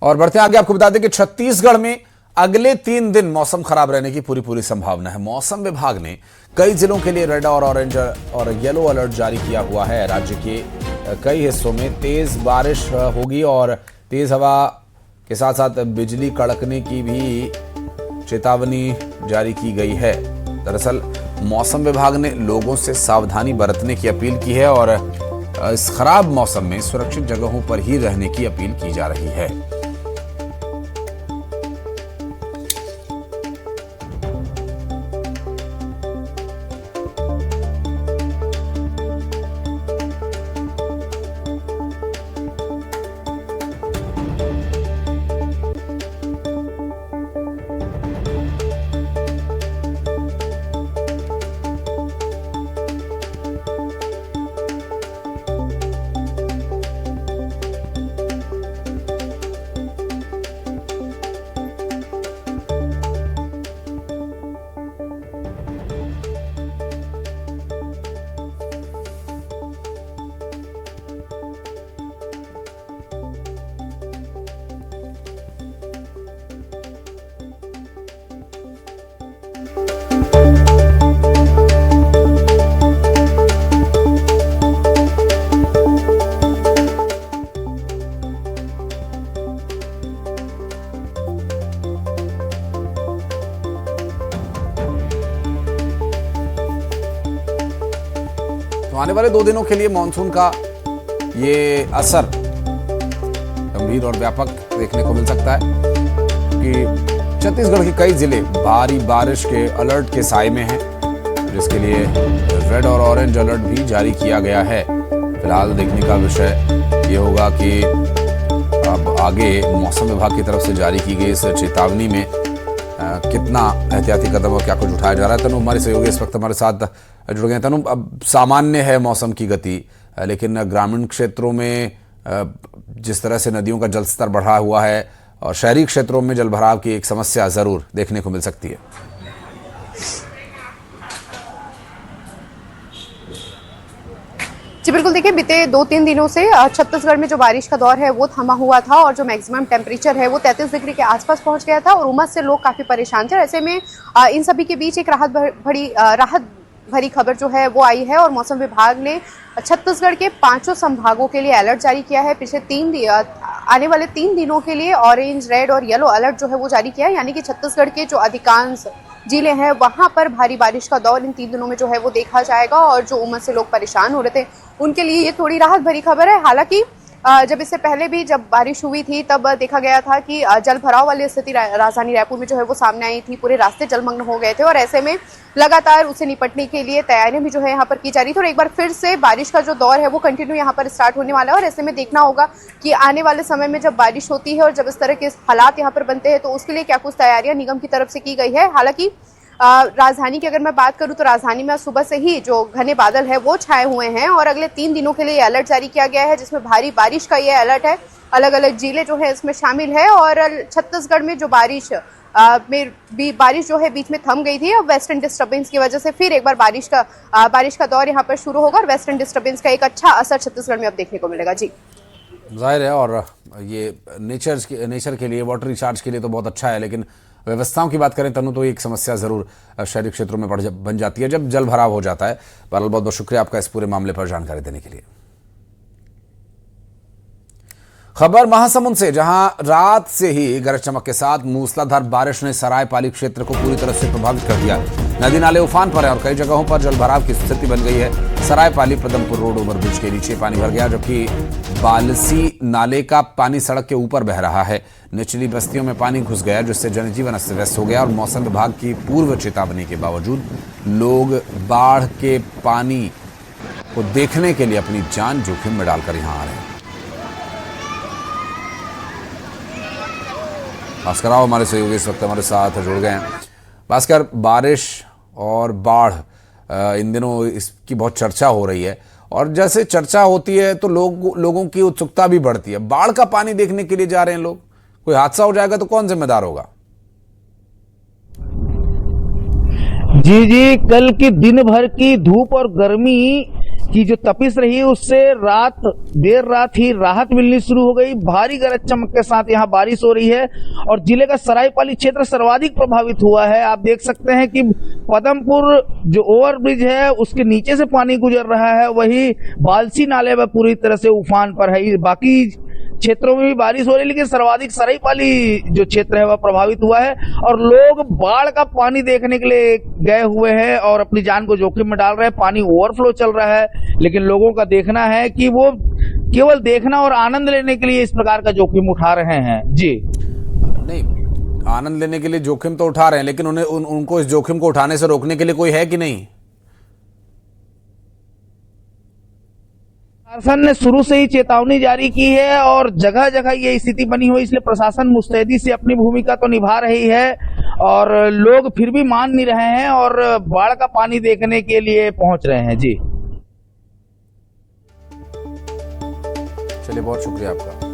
और बढ़ते हैं आगे, आपको बता दें कि छत्तीसगढ़ में अगले 3 दिन मौसम खराब रहने की पूरी संभावना है। मौसम विभाग ने कई जिलों के लिए रेड और ऑरेंज और येलो अलर्ट जारी किया हुआ है। राज्य के कई हिस्सों में तेज बारिश होगी और तेज हवा के साथ साथ बिजली कड़कने की भी चेतावनी जारी की गई है। दरअसल मौसम विभाग ने लोगों से सावधानी बरतने की अपील की है और इस खराब मौसम में सुरक्षित जगहों पर ही रहने की अपील की जा रही है। तो आने वाले 2 दिनों के लिए मानसून का ये असर गंभीर और व्यापक देखने को मिल सकता है कि छत्तीसगढ़ के कई जिले भारी बारिश के अलर्ट के साए में हैं, जिसके लिए रेड और ऑरेंज अलर्ट भी जारी किया गया है। फिलहाल देखने का विषय ये होगा कि अब आगे मौसम विभाग की तरफ से जारी की गई इस चेतावनी में कितना एहतियाती कदम और क्या कुछ उठाया जा रहा है। तनु हमारे सहयोगी इस वक्त हमारे साथ जुड़ गए। तनु, अब सामान्य है मौसम की गति, लेकिन ग्रामीण क्षेत्रों में जिस तरह से नदियों का जलस्तर बढ़ा हुआ है और शहरी क्षेत्रों में जलभराव की एक समस्या जरूर देखने को मिल सकती है। जी बिल्कुल, देखिए बीते 2-3 दिनों से छत्तीसगढ़ में जो बारिश का दौर है वो थमा हुआ था और जो मैक्सिमम टेम्परेचर है वो 33 डिग्री के आसपास पहुंच गया था और उमस से लोग काफ़ी परेशान थे। ऐसे में इन सभी के बीच एक राहत भरी खबर जो है वो आई है और मौसम विभाग ने छत्तीसगढ़ के 5 संभागों के लिए अलर्ट जारी किया है। पिछले आने वाले 3 दिनों के लिए ऑरेंज, रेड और येलो अलर्ट जो है वो जारी किया है, यानी कि छत्तीसगढ़ के जो अधिकांश जिले हैं वहां पर भारी बारिश का दौर इन 3 दिनों में जो है वो देखा जाएगा और जो उमस से लोग परेशान हो रहे थे उनके लिए ये थोड़ी राहत भरी खबर है। हालांकि जब इससे पहले भी जब बारिश हुई थी तब देखा गया था कि जल भराव वाली स्थिति राजधानी रायपुर में जो है वो सामने आई थी। पूरे रास्ते जलमग्न हो गए थे और ऐसे में लगातार उसे निपटने के लिए तैयारियां भी जो है यहाँ पर की जा रही थी और एक बार फिर से बारिश का जो दौर है वो कंटिन्यू यहाँ पर स्टार्ट होने वाला है और ऐसे में देखना होगा कि आने वाले समय में जब बारिश होती है और जब इस तरह के हालात यहाँ पर बनते हैं तो उसके लिए क्या कुछ तैयारियां निगम की तरफ से की गई है। हालांकि राजधानी की अगर मैं बात करूं तो राजधानी में सुबह से ही जो घने बादल है वो छाए हुए हैं और अगले 3 दिनों के लिए अलर्ट जारी किया गया है, जिसमें भारी बारिश का ये अलर्ट है। अलग अलग जिले जो है इसमें शामिल है और छत्तीसगढ़ में जो बारिश जो है बीच में थम गई थी, अब वेस्टर्न डिस्टर्बेंस की वजह से फिर एक बार बारिश का दौर यहाँ पर शुरू होगा और वेस्टर्न डिस्टर्बेंस का एक अच्छा असर छत्तीसगढ़ में अब देखने को मिलेगा। जी जाहिर है, और ये नेचर के लिए, वाटर रिचार्ज के लिए तो बहुत अच्छा है, लेकिन व्यवस्थाओं की बात करें तनु तो एक समस्या जरूर शहरी क्षेत्रों में बन जाती है जब जल भराव हो जाता है। बहरहाल बहुत बहुत शुक्रिया आपका इस पूरे मामले पर जानकारी देने के लिए। खबर महासमुंद से, जहां रात से ही गरज चमक के साथ मूसलाधार बारिश ने सरायपाली क्षेत्र को पूरी तरह से प्रभावित कर दिया। नदी नाले उफान पर है और कई जगहों पर जलभराव की स्थिति बन गई है। सरायपाली पदमपुर रोड ओवरब्रिज के नीचे पानी भर गया, जबकि बालसी नाले का पानी सड़क के ऊपर बह रहा है। निचली बस्तियों में पानी घुस गया, जिससे जनजीवन अस्त व्यस्त हो गया और मौसम विभाग की पूर्व चेतावनी के बावजूद लोग बाढ़ के पानी को देखने के लिए अपनी जान जोखिम में डालकर यहां आ रहे हैं। भास्कर राव हमारे सहयोगी इस वक्त हमारे साथ जुड़ गए हैं। भास्कर, बारिश और बाढ़ इन दिनों इसकी बहुत चर्चा हो रही है और जैसे चर्चा होती है तो लोगों की उत्सुकता भी बढ़ती है। बाढ़ का पानी देखने के लिए जा रहे हैं लोग। कोई हादसा हो जाएगा तो कौन जिम्मेदार होगा? जी, कल की दिन भर की धूप और गर्मी की जो तपिश रही उससे देर रात ही राहत मिलनी शुरू हो गई। भारी गरज चमक के साथ यहाँ बारिश हो रही है और जिले का सरायपाली क्षेत्र सर्वाधिक प्रभावित हुआ है। आप देख सकते हैं कि पदमपुर जो ओवरब्रिज है उसके नीचे से पानी गुजर रहा है, वही बालसी नाले में पूरी तरह से उफान पर है। बाकी क्षेत्रों में भी बारिश हो रही है, लेकिन सर्वाधिक सरायपाली जो क्षेत्र है वह प्रभावित हुआ है और लोग बाढ़ का पानी देखने के लिए गए हुए हैं और अपनी जान को जोखिम में डाल रहे हैं। पानी ओवरफ्लो चल रहा है, लेकिन लोगों का देखना है कि वो केवल देखना और आनंद लेने के लिए इस प्रकार का जोखिम उठा रहे हैं। जी नहीं, आनंद लेने के लिए जोखिम तो उठा रहे हैं, लेकिन उनको इस जोखिम को उठाने से रोकने के लिए कोई है कि नहीं? प्रशासन ने शुरू से ही चेतावनी जारी की है और जगह जगह ये स्थिति बनी हुई, इसलिए प्रशासन मुस्तैदी से अपनी भूमिका तो निभा रही है और लोग फिर भी मान नहीं रहे हैं और बाढ़ का पानी देखने के लिए पहुंच रहे हैं। जी चलिए, बहुत शुक्रिया आपका।